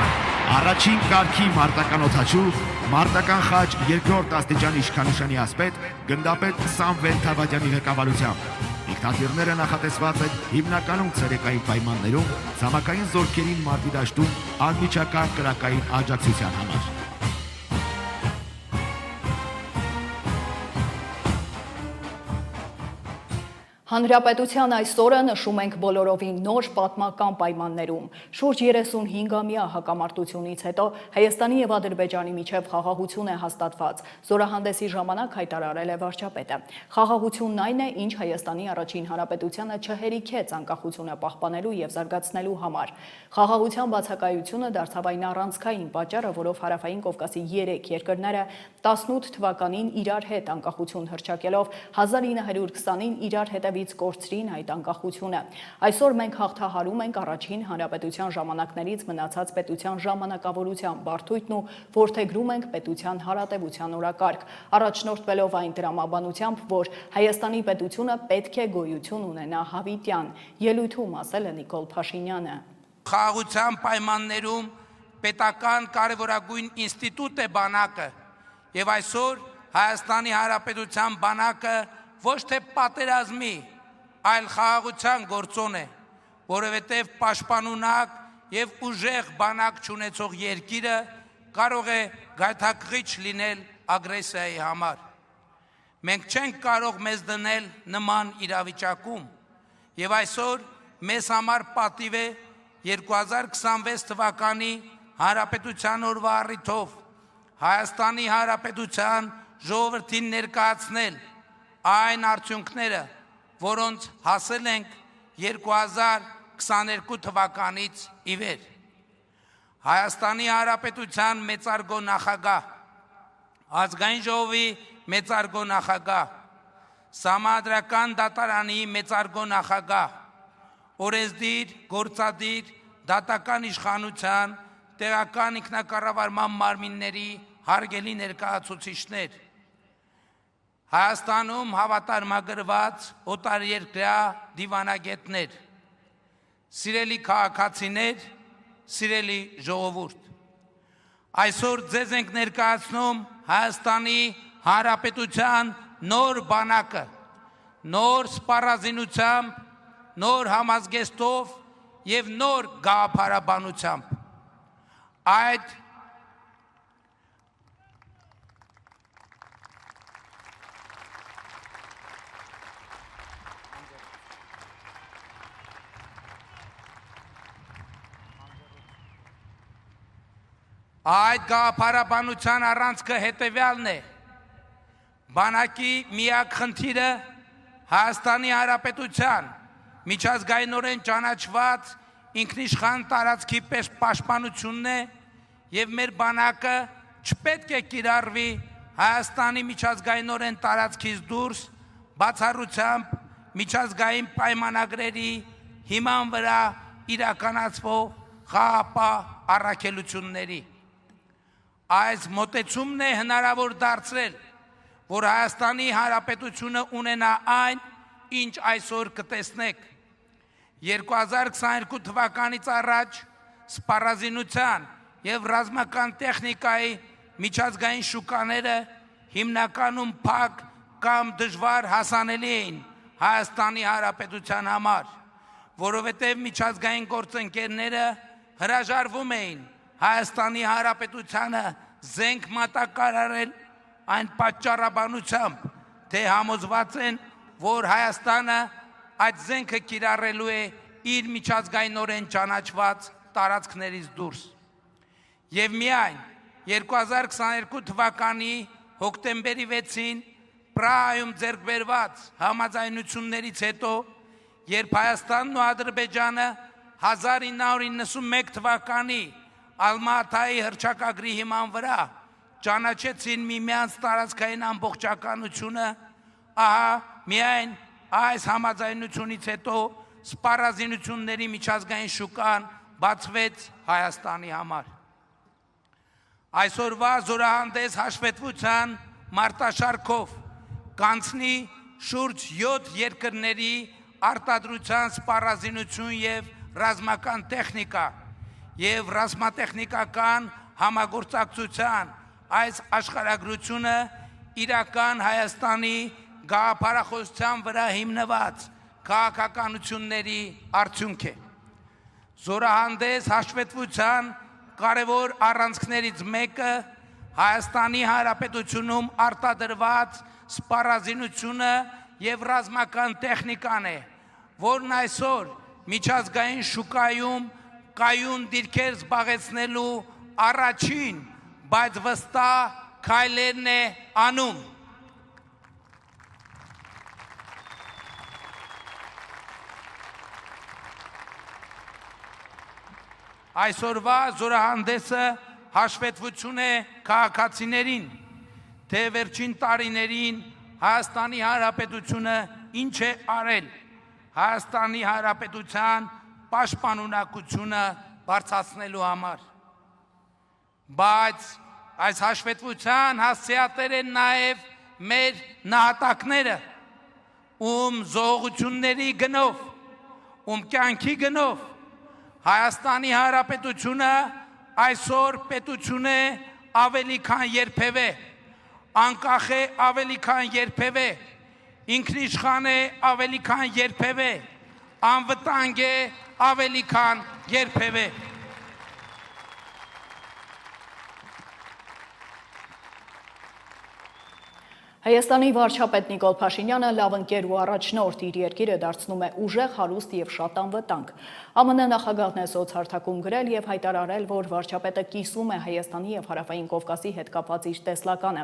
առաջին կարգի մարտական օդաչու, մարտական խաչ երկրորդ աստիճան իշխանուշանի ասպետ, գնդապետ Սամվել Թավադյանի ղեկավարությամբ։ Ինքնաթիռները նախատեսված են հիմնականում ցերեկային պայմաններում ցամաքային զորքերին մարտի դաշտում անմիջական կրակային աջակցության համար։ Հանրապետության այս օրը նշում ենք բոլորովին նոր պատմական պայմաններում։ Շուրջ 35-ամյա հակամարտությունից հետո Հայաստանի եւ Ադրբեջանի միջև խաղաղություն է հաստատված։ Զորահանդեսի ժամանակ հայտարարել է վարչապետը։ Խաղաղությունն այն է, ինչ Հայաստանի առաջին հանրապետությանը չհերիքեց անկախությունը պահպանելու եւ զարգացնելու համար։ Խաղաղության բացակայությունը դարձավ այն առանցքային պատճառը, որով Հարավային Կովկասի 3 երկրները 18 թվականին իրար հետ անկախություն հռչակելով 1920-ին իրար հետ կորցրին այդ անկախությունը։ Այսօր մենք հաղթահարում ենք առաջին հանրապետության ժամանակներից մնացած պետության ժամանակավորության բարդույթն ու որդեգրում ենք պետության հարատևության օրակարգ, առաջնորդվելով այն տրամաբանությամբ, որ Հայաստանի պետությունը պետք է գոյություն ունենա հավիտյան, ելույթում ասել է Նիկոլ Փաշինյանը։ Խաղաղության պայմաններում պետական կարևորագույն ինստիտուտ է բանակը, եւ այսօր Հայաստանի Հանրապետության բանակը ոչ թե պատերազմի, այլ խաղաղության գործոն է, որովհետև պաշտպանունակ եւ ուժեղ բանակ չունեցող երկիրը կարող է գայթակղիչ լինել ագրեսիայի համար։ Մենք չենք կարող մեզ դնել նման իրավիճակում, եւ այսօր մեզ համար պատիվ է 2026 թվականի Հանրապետության օրվա առիթով Հայաստանի Հանրապետության ժողովրդին ներկայացնել այն արդյունքները, որոնց հասել ենք 2022 թվականից ի վեր։ Հայաստանի Հանրապետության մեծարգո նախագահ, Ազգային ժողովի մեծարգո նախագահ, Սահմանադրական դատարանի մեծարգո նախագահ, օրենսդիր, գործադիր, դատական իշխանության, տեղական ինքնակառավարման մարմինների հարգելի ներկայացուցիչներ, Հայաստանում հավատարմագրված օտարերկրյա դիվանագետներ, սիրելի քաղաքացիներ, սիրելի ժողովուրդ, այսօր ձեզ ենք ներկայացնում Հայաստանի Հանրապետության նոր բանակը, նոր սպառազինությամբ, նոր համազգեստով եւ նոր գաղափարաբանությամբ։ Այդ գաղափարաբանության առանցքը հետևյալն է. բանակի միակ խնդիրը Հայաստանի Հանրապետության միջազգայինորեն ճանաչված ինքնիշխան տարածքի պաշտպանությունն է եւ մեր բանակը չպետք է կիրառվի Հայաստանի միջազգայինորեն տարածքից դուրս բացառությամբ միջազգային պայմանագրերի հիման վրա իրականացվող խաղապահ առաքելությունների։ Այս մոտեցումն է հնարավոր դարձրել, որ Հայաստանի Հանրապետությունը ունենա այն, ինչ այսօր կտեսնեք։ 2022 թվականից առաջ սպառազինության եւ ռազմական տեխնիկայի միջազգային շուկաները հիմնականում փակ կամ դժվար հասանելի էին Հայաստանի Հանրապետության համար, որովհետև միջազգային գործընկերները հրաժարվում էին Հայաստանի Հանրապետությանը զենք մատակարարել այն պատճառաբանությամբ, թե համոզված են, որ Հայաստանը այդ զենքը կիրառելու է իր միջազգայինորեն ճանաչված տարածքներից դուրս։ Եվ միայն 2022 թվականի հոկտեմբերի 6-ին Պրահայում ձեռք բերված համաձայնություններից հետո, երբ Հայաստանն ու Ադրբեջանը 1991 թվականի Ալմատայի հռչակագրի հիման վրա ճանաչեցին միմյանց տարածքային ամբողջականությունը, ահա միայն այս համաձայնությունից հետո սպառազինությունների միջազգային շուկան բացվեց Հայաստանի համար։ Այսօրվա զորահանդես հաշվետվության մարտաշարքով կանցնի շուրջ 7 երկրների արտադրության սպառազինություն եւ ռազմական տեխնիկա եւ ռազմատեխնիկական համագործակցության այս աշխարհագրությունը իրական Հայաստանի գաղափարախոսության վրա հիմնված քաղաքականությունների արդյունք է։ Զորահանդես հաշվետվության կարևոր առանցքներից մեկը Հայաստանի Հանրապետությունում արտադրված սպառազինությունը եւ ռազմական տեխնիկան է, որն այսօր միջազգային շուկայում կայուն դիրքեր զբաղեցնելու առաջին, բայց վստահ քայլերն է անում։ Այսօրվա զորահանդեսը հաշվետվություն է քաղաքացիներին, թե վերջին տարիներին Հայաստանի Հանրապետությունը ինչ է արել Հայաստանի Հանրապետության պաշտպանունակությունը բարձրացնելու համար։ Բայց այս հաշվետվության հասցեատեր են նաև մեր նահատակները, ում զոհությունների գնով, ում կյանքի գնով Հայաստանի Հանրապետությունը այսօր պետություն է ավելի քան երբևէ, անկախ է ավելի քան երբևէ, ինքնիշխան է ավելի քան երբևէ, անվտանգ է ավելի քան երբևէ։ Հայաստանի վարչապետ Նիկոլ Փաշինյանը լավ ընկեր ու առաջնորդ իր երկիրը դարձնում է ուժեղ, հարուստ եւ շատ անվտանգ։ ԱՄՆ նախագահն է սոցհարթակում գրել եւ հայտարարել, որ վարչապետը կիսում է Հայաստանի եւ Հարավային Կովկասի հետ կապված իր տեսլականը։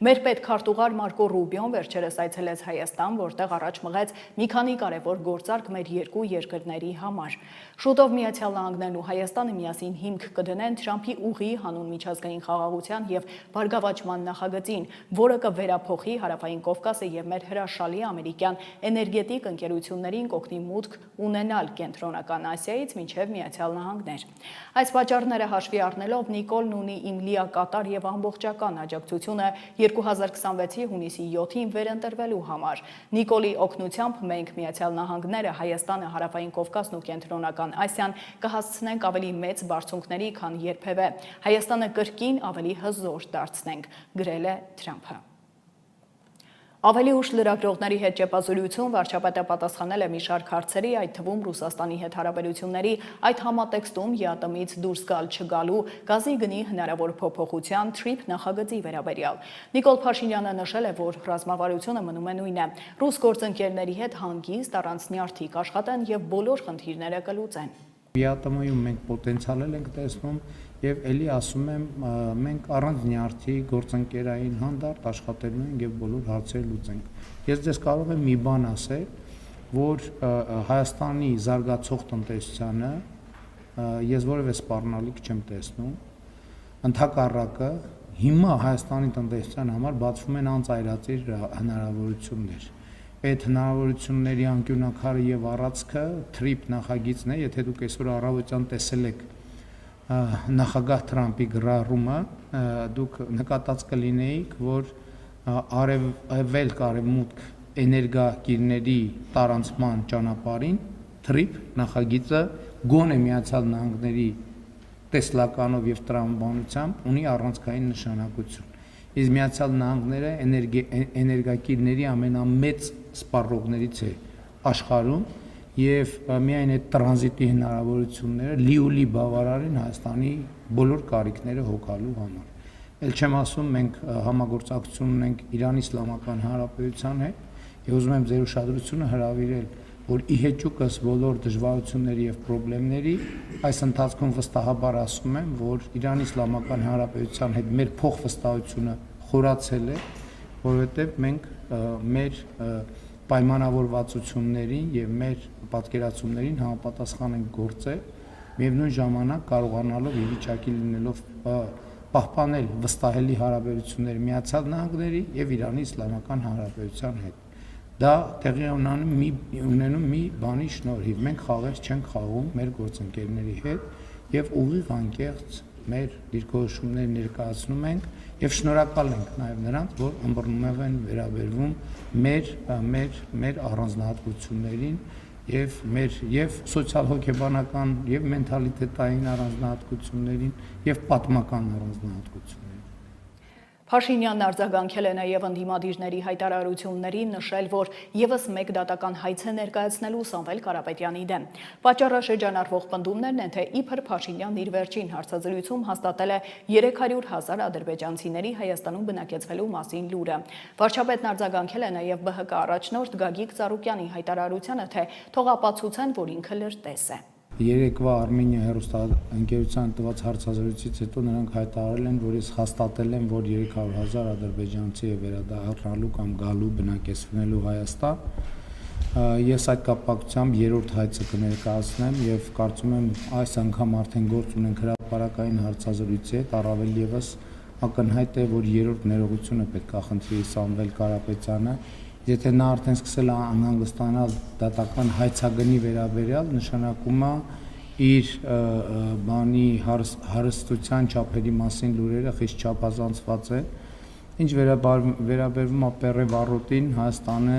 Մեր պետքարտուղար Մարկո Ռուբիոն վերջերս այցելեց Հայաստան, որտեղ առաջ մղեց մի քանի կարևոր գործարք մեր երկու երկրների համար։ Շուտով Միացյալ Նահանգներն ու Հայաստանը միասին հիմք կդնեն Թրամփի ուղի հանուն միջազգային խաղաղության եւ բարգավաճման նախագծին, որը կվերափոխի Հարավային Կովկասը եւ մեր հրաշալի ամերիկյան էներգետիկ ընկերություններին կօգնի մուտք ունենալ կենտրոնական Ասիայից մինչև Միացյալ Նահանգներ։ Այս պատճառները հաշվի առնելով Նիկոլն ունի իմ լիակատար եւ ամբողջական աջակցությունը 2026-ի հունիսի 7-ին վերընտրվելու համար։ Նիկոլի օգնությամբ մենք Միացյալ Նահանգները, Հայաստանը, Հարավային Կովկասն ու կենտրոնական Ասիան կհասցնենք ավելի մեծ բարձունքների, քան երբևէ։ Հայաստանը կրկին ավելի հզոր դարձնենք, գրել է Թրամփը։ Ավելի ուշ լրագրողների հետ ճեպազրույցում վարչապետը պատասխանել է մի շարք հարցերի, այդ թվում Ռուսաստանի հետ հարաբերությունների, այդ համատեքստում ԵԱՏՄ-ից դուրս գալ չգալու, գազի գնի հնարավոր փոփոխության TRIP նախագծի վերաբերյալ։ Նիկոլ Փաշինյանը նշել է, որ ռազմավարությունը մնում է նույնը։ Ռուս գործընկերների հետ հանգիստ առանց նյարդիկ աշխատեն եւ բոլոր խնդիրները կլուծեն։ ԵԱՏՄ-ում մենք պոտենցիալ ենք տեսնում եւ ելի ասում եմ մենք առանց նյարդի գործընկերային հանդարտ աշխատելու ենք եւ բոլոր հարցերը լուծենք։ Ես ձեզ կարող եմ մի բան ասել, որ Հայաստանի զարգացող տնտեսությանը ես որևէ սպառնալիք չեմ տեսնում։ Ընդհակառակը հիմա Հայաստանի տնտեսության համար բացվում են անծայրածիր հնարավորություններ։ այդ հնարավորությունների անկյունակարը եւ առածքը TRIP նախագիծն է, եթե դուք այսօր առավոտյան տեսել եք նախագահ Թրամփի գրառումը, դուք նկատած կլինեիք, որ արևելք արևմուտք էներգակիրների տարանցման ճանապարհին TRIP նախագիծը գոնե Միացյալ Նահանգների տեսլականով եւ տրամաբանությամբ ունի առանցքային նշանակություն։ Իսկ Միացյալ Նահանգները էներգակիրների ամենամեծ սպառողներից է աշխարհում եւ միայն այդ տրանզիտի հնարավորությունները լիոլի բավարար են Հայաստանի բոլոր կարիքները հոգալու համար։ Էլ չեմ ասում, մենք համագործակցություն ունենք Իրանի Իսլամական Հանրապետության հետ եւ ուզում եմ ձեր ուշադրությունը հրավիրել, որ իհեճուկս բոլոր դժվարությունների եւ խնդիրների այս ընթացքում վստահաբար ասում եմ, որ Իրանի Իսլամական Հանրապետության հետ մեր փոխվստահությունը խորացել է, որովհետեւ մենք մեր պայմանավորվածություններին եւ մեր պատկերացումներին համապատասխան ենք գործել, միևնույն ժամանակ կարողանալով ի վիճակի լինելով պահպանել վստահելի հարաբերություններ Միացյալ Նահանգների եւ Իրանի Իսլամական Հանրապետության հետ։ Դա տեղի ունենում մի բանի շնորհիվ։ Մենք խաղեր չենք խաղում մեր գործընկերների հետ եւ ուղիղ անկեղծ մեր դիրքորոշումներ ներկայացնում ենք եւ շնորհակալ ենք նաեւ նրանց, որ ըմբռնում են վերաբերվում մեր առանձնահատկություններին եւ սոցիալ-հոգեբանական եւ մենթալիտետային առանձնահատկություններին եւ պատմական առանձնահատկություններին։ Փաշինյանն արձագանքել է նաև ընդդիմադիրների հայտարարություններին, նշել, որ եւս մեկ դատական հայց է ներկայացնելու Սամվել Կարապետյանի դեմ։ Պատճառը շրջանառվող պնդումներն են, թե իբր Փաշինյանն իր վերջին հարցազրույցում հաստատել է 300,000 ադրբեջանցիների Հայաստանում բնակեցվելու մասին լուրը։ Վարչապետն արձագանքել է նաև ԲՀԿ առաջնորդ Գագիկ Ծառուկյանի հայտարարությանը, թե թող ապացուցեն, որ ինքը լրտես է։ Երեկվա Արմենիա հեռուստաընկերության տված հարցազրույցից հետո նրանք հայտարարել են, որ ես հաստատել եմ, որ 300,000 ադրբեջանցի է վերադառնալու կամ գալու բնակեցնելու Հայաստան։ Ես այդ կապակցությամբ երրորդ հայցը կներկայացնեմ եւ կարծում եմ այս անգամ արդեն գործ ունենք հրապարակային հարցազրույցի հետ, առավել եւս ակնհայտ է, որ երրորդ ներողությունը պետք է խնդրի Սամվել Կարապետյանը։ Եթե նա արդեն սկսել է անհանգստանալ դատական հայցագնի վերաբերյալ, նշանակում է իր բանի հարստության չափերի մասին լուրերը խիստ չափազանցված են։ Ինչ վերաբերվում է Պեռե Վառոտին, Հայաստանը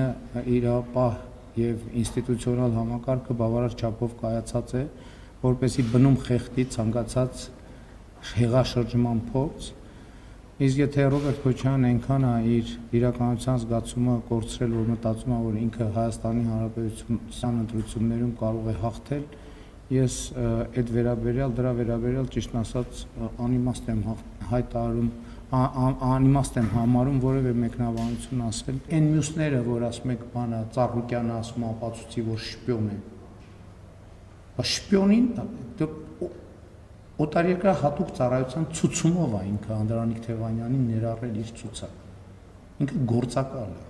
իր պահ եւ ինստիտուցիոնալ համակարգը բավարար չափով կայացած է, որպեսզի բնում խեղդի ցանկացած հեղաշրջման փորձ։ Իսկ եթե Ռոբերտ Քոչարյանն այնքան է իր իրականության զգացումը կորցրել, որ մտածում է, որ ինքը Հայաստանի Հանրապետության ընտրություններում կարող է հաղթել, ես այդ դրա վերաբերյալ ճիշտ ասած անիմաստ եմ հայտարարում, անիմաստ եմ համարում որևէ մեկնաբանություն ասել։ Այն մյուսները, որ ասում եք բանը, Ծառուկյանը ասում է ապացուցի, որ շպիոն է։ Շպիոնին օտարերկրյա հատուկ ծառայության ցուցումով է ինքը Անդրանիկ Թևանյանին ներառել իր ցուցակ։ Ինքը գործակալ է։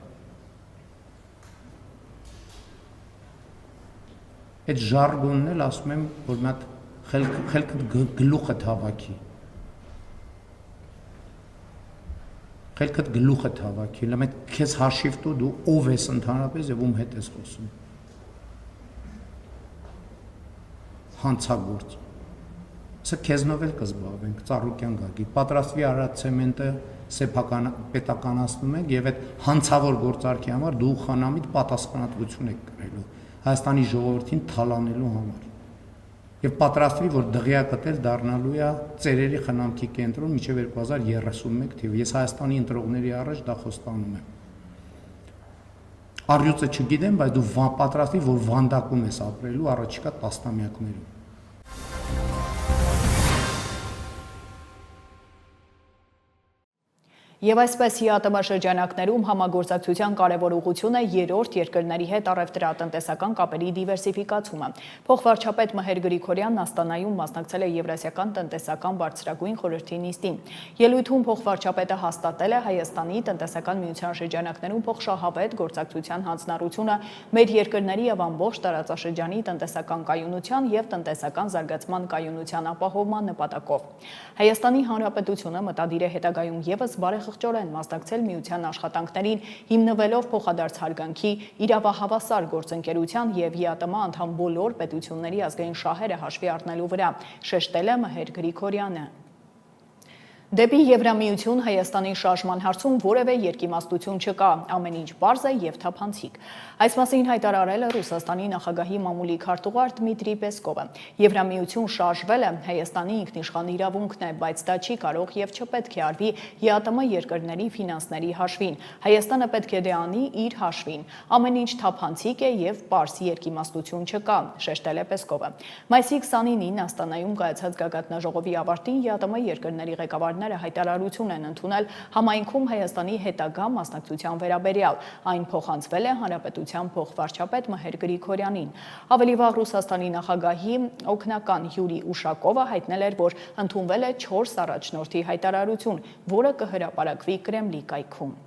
Այդ ժարգոնն էլ ասում եմ, որ մի հատ խելքդ գլուխդ հավաքի։ Խելքդ գլուխդ հավաքի, լավ քեզ հաշիվ տու դու ով ես ընդհանրապես եւ ում հետ ես խոսում։ Հանցագործ։ Սա քեզնով էլ կզբաղվենք, Ծառուկյան Գագիկ, պատրաստվի արած ցեմենտը պետականացնում ենք եւ այդ հանցավոր գործարքի համար դու խանամիտ պատասխանատվություն եք կրելու Հայաստանի ժողովրդին թալանելու համար։ Եվ պատրաստվի, որ դղյակդ էլ դառնալու է ծերերի խնամքի կենտրոն մինչև 2031 թիվ։ Ես Հայաստանի ընտրողների առաջ դա խոստանում եմ։ Առյուծը չգիտեմ, բայց դու պատրաստվի, որ վանդակում ես ապրելու առաջիկա տասնամյակներում։ Եվ այսպես ՀԱՏՄ շրջանակներում համագործակցության կարևոր ուղղություն է երրորդ երկրների հետ առևտրատնտեսական կապերի դիվերսիֆիկացումը։ Փոխվարչապետ Մհեր Գրիգորյանն Աստանայում մասնակցել է Եվրասիական տնտեսական բարձրագույն խորհրդի նիստին։ Ելույթում փոխվարչապետը հաստատել է Հայաստանի տնտեսական միության շրջանակներում փոխշահավետ գործակցության հանձնառությունը մեր երկրների եւ ամբողջ տարածաշրջանի տնտեսական կայունության եւ տնտեսական զարգացման կայունության ապահովման նպատակով։ Հայաստանի Հանրապետությունը մտադիր է հետագայում եւս բարեխ անկեղծորեն մասնակցել միության աշխատանքներին, հիմնվելով փոխադարձ հարգանքի, իրավահավասար գործընկերության եւ ԵԱՏՄ անդամ բոլոր պետությունների ազգային շահերը հաշվի առնելու վրա, շեշտել է Մհեր Գրիգորյանը։ Դեպի Եվրամիություն Հայաստանի շարժման հարցում որևէ երկիմաստություն չկա, ամեն ինչ պարզ է եւ թափանցիկ։ Այս մասին հայտարարել է Ռուսաստանի նախագահի մամուլի քարտուղար Դմիտրի Պեսկովը։ Եվրամիություն շարժվել է Հայաստանի ինքնիշխան իրավունքն է, բայց դա չի կարող եւ չպետք է արվի ԵԱՏՄ երկրների ֆինանսների հաշվին։ Հայաստանը պետք է դա անի իր հաշվին։ Ամեն ինչ թափանցիկ է եւ պարզ երկիմաստություն չկա, շեշտել է Պեսկովը։ Մայիսի 29-ին Աստանայում կայացած գագաթնաժողովի ավարտին ԵԱՏՄ երկրների ղեկավարները հայտարարություն են ընդունել համայնքում Հայաստանի հետագա մասնակցության վերաբերյալ։ Այն փոխանցվել է Հանրապետության փոխվարչապետ Մհեր Գրիգորյանին։ Ավելի վաղ Ռուսաստանի նախագահի օգնական Յուրի Ուշակովը հայտնել էր, որ ընդունվել է 4 առաջնորդի հայտարարություն, որը կհրապարակվի Կրեմլի կայքում։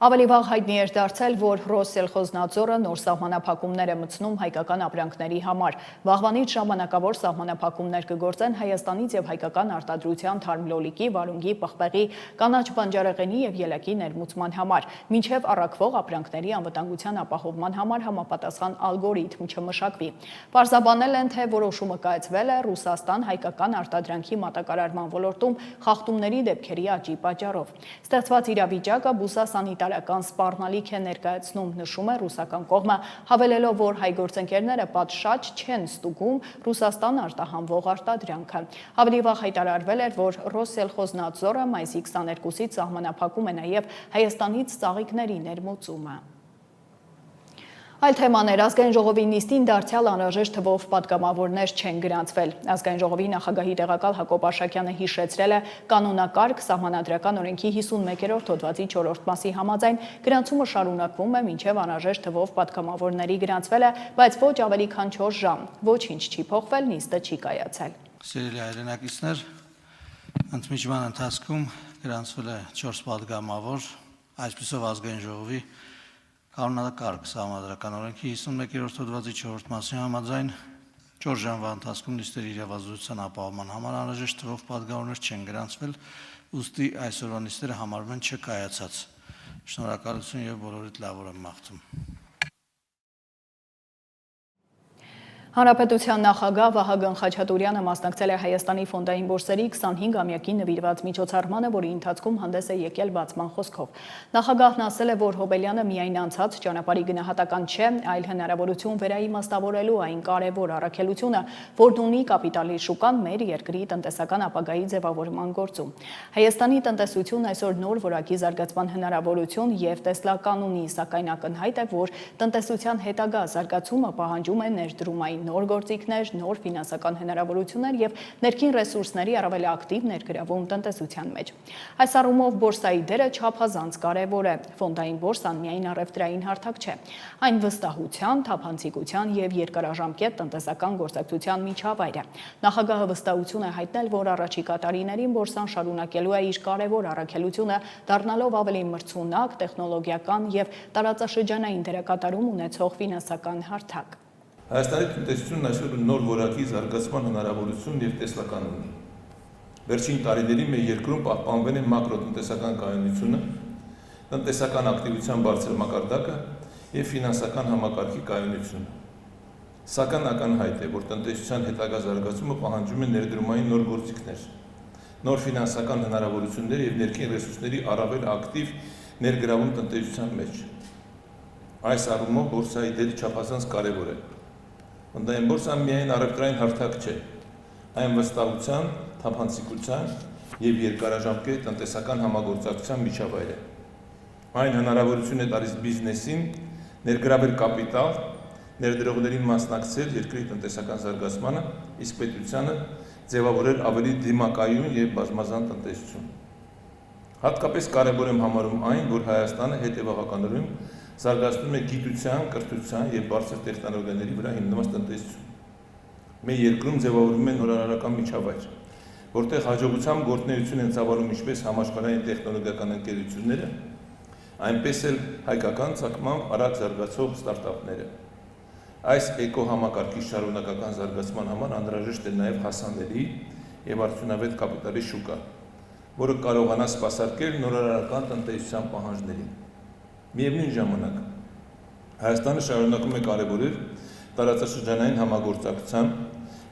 Ավելի վաղ հայտնի էր դարձել, որ Ռոսսելխոզնadzորը նոր սահմանափակումներ է մտցնում հայկական ապրանքների համար։ Վաղվանից ժամանակավոր սահմանափակումներ կգործեն Հայաստանից եւ հայկական արտադրության թարմլոլիկի, վարունգի, պղպեղի, կանաչ բանջարեղենի եւ ելակի ներմուծման համար, մինչեւ առաքվող ապրանքների անվտանգության ապահովման համար համապատասխան ալգորիթմ չմշակվի։ Պարզաբանել են, թե որոշումը կայացվել է Ռուսաստան-հայկական արտադրանքի մատակարարման ոլորտում խախտումների դեպքերի աճի պատճառով։ Ստեղծված իրավիճակը բուսասանիտար սպառնալիք է ներկայացնում, նշում է ռուսական կողմը, հավելելով, որ հայ գործընկերները պատշաճ չեն ստուգում Ռուսաստան արտահանվող արտադրանքը։ Ավելի վաղ հայտարարվել էր, որ Ռոսսելխոզնadzորը մայիսի 22-ից սահմանափակում է նաև Հայաստանից ծաղիկների ներմուծումը։ Այլ թեմաներ ազգային ժողովի նիստին դարձյալ անհրաժեշտ թվով պատգամավորներ չեն գրանցվել։ Ազգային ժողովի նախագահի տեղակալ Հակոբ Աշակյանը հիշեցրել է կանոնակարգ սահմանադրական օրենքի 51-րդ հոդվածի 4-րդ մասի համաձայն գրանցումը շարունակվում է մինչև անհրաժեշտ թվով պատգամավորների գրանցվել է, բայց ոչ ավելի քան 4 ժամ։ Ոչինչ չի փոխվել, նիստը չի կայացել։ Սիրելի հայրենակիցներ, ընդմիջման ընթացքում գրանցվել է 4 պատգամավոր, այսպիսով ազգային ժողովի Կանոնակարգ սահմանադրական օրենքի 51-րդ հոդվածի 4-րդ մասի համաձայն 4 ժամվա ընթացքում նիստերի իրավազորության ապահովման համար անհրաժեշտ թվով պատգամավորներ չեն գրանցվել, ուստի այսօրվա նիստերը համարվում են չկայացած։ Շնորհակալություն եւ բոլորիդ լավ օր եմ մաղթում։ Հանրապետության նախագահ Վահագն Խաչատուրյանը մասնակցել է Հայաստանի ֆոնդային բորսերի 25-ամյակի նվիրված միջոցառմանը, որի ընթացքում հանդես է եկել բացման խոսքով։ Նախագահն ասել է, որ Հոբելյանը միայն անցած ճանապարհի գնահատական չէ, այլ հնարավորություն վերաիմաստավորելու այն կարևոր առաքելությունը, որն ունի կապիտալի շուկան մեր երկրի տնտեսական ապագայի ձևավորման գործում։ Հայաստանի տնտեսությունն այսօր նոր որակի զարգացման հնարավորություն եւ տեսլական ունի, սակայն ակնհայտ է, որ տնտեսության հետագա զարգացումը պահանջում է ներդրումային նոր գործիքներ, նոր ֆինանսական հնարավորություններ եւ ներքին ռեսուրսների առավել ակտիվ ներգրավում տնտեսության մեջ։ Այս առումով բորսայի դերը չափազանց կարևոր է։ Ֆոնդային բորսան միայն առևտրային հարթակ չէ։ Այն վստահության, թափանցիկության եւ երկարաժամկետ տնտեսական գործակցության միջավայր է։ Նախագահը վստահություն է հայտնել, որ առաջիկա տարիներին բորսան շարունակելու է իր կարևոր առաքելությունը, դառնալով ավելի մրցունակ, տեխնոլոգիական եւ տարածաշրջանային դերակատարում ունեցող ֆինանսական հարթակ։ Հայաստանի տնտեսությունն այսօր նոր որակի զարգացման հնարավորություն եւ տեսլական ունի։ Վերջին տարիներին մեր երկրում պահպանվել է մակրոտնտեսական կայունությունը, տնտեսական ակտիվության բարձր մակարդակը եւ ֆինանսական համակարգի կայունությունը։ Սակայն ակնհայտ է, որ տնտեսության հետագա զարգացումը պահանջում է ներդրումային նոր գործիքներ, նոր ֆինանսական հնարավորություններ եւ ներքին ռեսուրսների առավել ակտիվ ներգրավում տնտեսության մեջ։ Այս առումով բորսայի դերը չափազանց կարևոր է։ Ֆոնդային բորսան միայն առևտրային հարթակ չէ, այն վստահության, թափանցիկության եւ երկարաժամկետ տնտեսական համագործակցության միջավայր է։ Այն հնարավորություն է տալիս բիզնեսին ներգրավել կապիտալ, ներդրողներին մասնակցել երկրի տնտեսական զարգացմանը, իսկ պետությանը ձևավորել ավելի դիմակայուն եւ բազմազան տնտեսություն։ Հատկապես կարևոր եմ համարում այն, որ Հայաստանը հետևողականորեն զարգացնում է գիտության, կրթության եւ բարձր տեխնոլոգիաների վրա հիմնված տնտեսություն։ Մեր երկրում ձևավորվում է նորարարական միջավայր, որտեղ հաջողությամբ գործունեություն են ծավալում ինչպես համաշխարհային տեխնոլոգիական ընկերությունները, այնպես էլ հայկական ցակմամբ արագ զարգացող ստարտափները։ Այս էկոհամակարգի շարունակական զարգացման համար անհրաժեշտ է նաեւ հասանելի եւ արդյունավետ կապիտալի շուկա, որը կարողանա սպասարկել նորարարական տնտեսության պահանջներին։ Միևնույն ժամանակ Հայաստանը շարունակում է կարևորել տարածաշրջանային համագործակցության,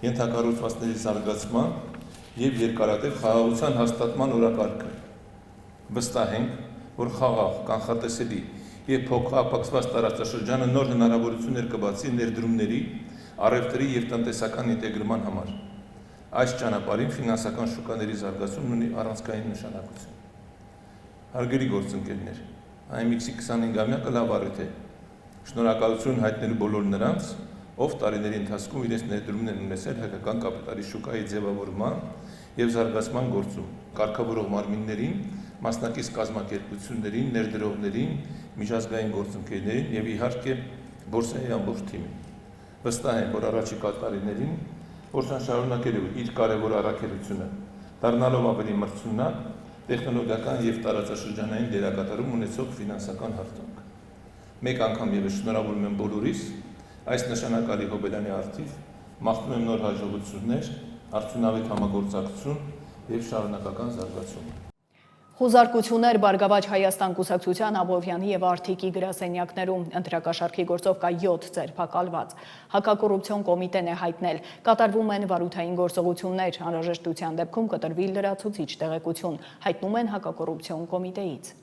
ենթակառուցվածքների զարգացման եւ երկարատև խաղաղության հաստատման օրակարգը։ Վստահ ենք, որ խաղաղ, կանխատեսելի եւ փոխապակցված տարածաշրջանը նոր հնարավորություններ կբացի ներդրումների, առևտրի եւ տնտեսական ինտեգրման համար։ Այս ճանապարհին ֆինանսական շուկաների զարգացումն ունի առանցքային նշանակություն։ Հարգելի գործընկերներ, IMX-ի 25-ամյակը լավ առիթ է։ Շնորհակալություն հայտնելու բոլոր նրանց, ով տարիների ընթացքում իրենց ներդրումն են ունեցել հայկական կապիտալի շուկայի ձևավորման եւ զարգացման գործում, կարգավորող մարմիններին, մասնակից կազմակերպություններին, ներդրողներին, միջազգային գործընկերներին եւ իհարկե բորսայի ամբողջ թիմին։ Վստահ եմ, որ առաջիկա տարիներին բորսան շարունակելու իր կարևոր առաքելությունը, դառնալով ավելի մրցունակ, տեխնոլոգիական եւ տարածաշրջանային դերակատարում ունեցող ֆինանսական հարթակ։ Մեկ անգամ եւս շնորհավորում եմ բոլորիս այս նշանակալի հոբելյանի արդիվ, մաղթում եմ նոր հաջողություններ, արդյունավետ համագործակցություն եւ շարունակական զարգացում։ Խուզարկություններ Բարգավաճ Հայաստան կուսակցության Աբովյանի եւ Արթիկի գրասենյակներում ընտրակաշառքի գործով կա 7 ձերբակալված։ Հակակոռուպցիոն կոմիտեն է հայտնել, կատարվում են վարութային գործողություններ, անհրաժեշտության դեպքում կտրվի լրացուցիչ տեղեկություն, հայտնում են հակակոռուպցիոն կոմիտեից։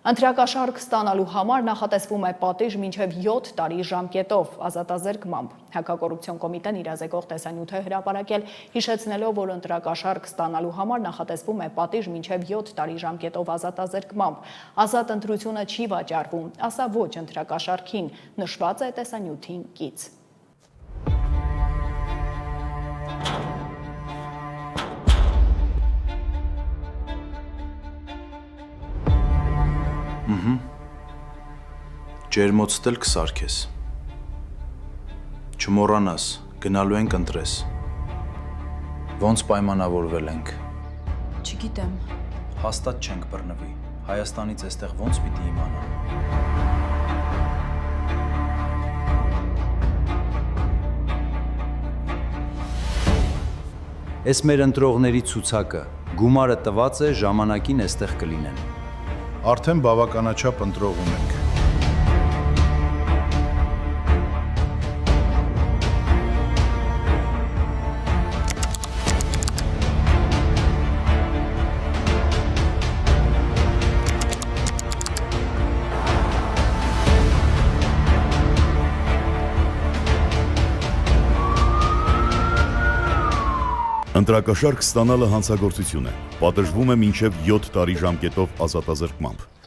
Ընտրակաշառք ստանալու համար նախատեսվում է պատիժ մինչև 7 տարի ժամկետով ազատազրկմամբ։ Հակակոռուպցիոն կոմիտեն իրազեկող տեսանյութ է հրապարակել, հիշեցնելով, որ ընտրակաշառք ստանալու համար նախատեսվում է պատիժ մինչև 7 տարի ժամկետով ազատազրկմամբ։ Ազատ ընտրությունը չի վաճառվում, ասա ոչ ընտրակաշառքին, նշված է տեսանյութին կից։ Ջերմոցդ էլ կսարքես, չմոռանաս, գնալու ենք ընտրես, ոնց պայմանավորվել ենք։ Չգիտեմ։ Հաստատ չենք բռնվի, Հայաստանից էստեղ ոնց պիտի իմանամ։ Էս մեր ընտրողների ցուցակը, գումարը տված է, ժամանակին էստեղ կլինեն։ Արդեն բավականաչափ ընտրող ունենք։ Ընտրակաշառք ստանալը հանցագործություն է, պատժվում է մինչև 7 տարի ժամկետով ազատազրկմամբ։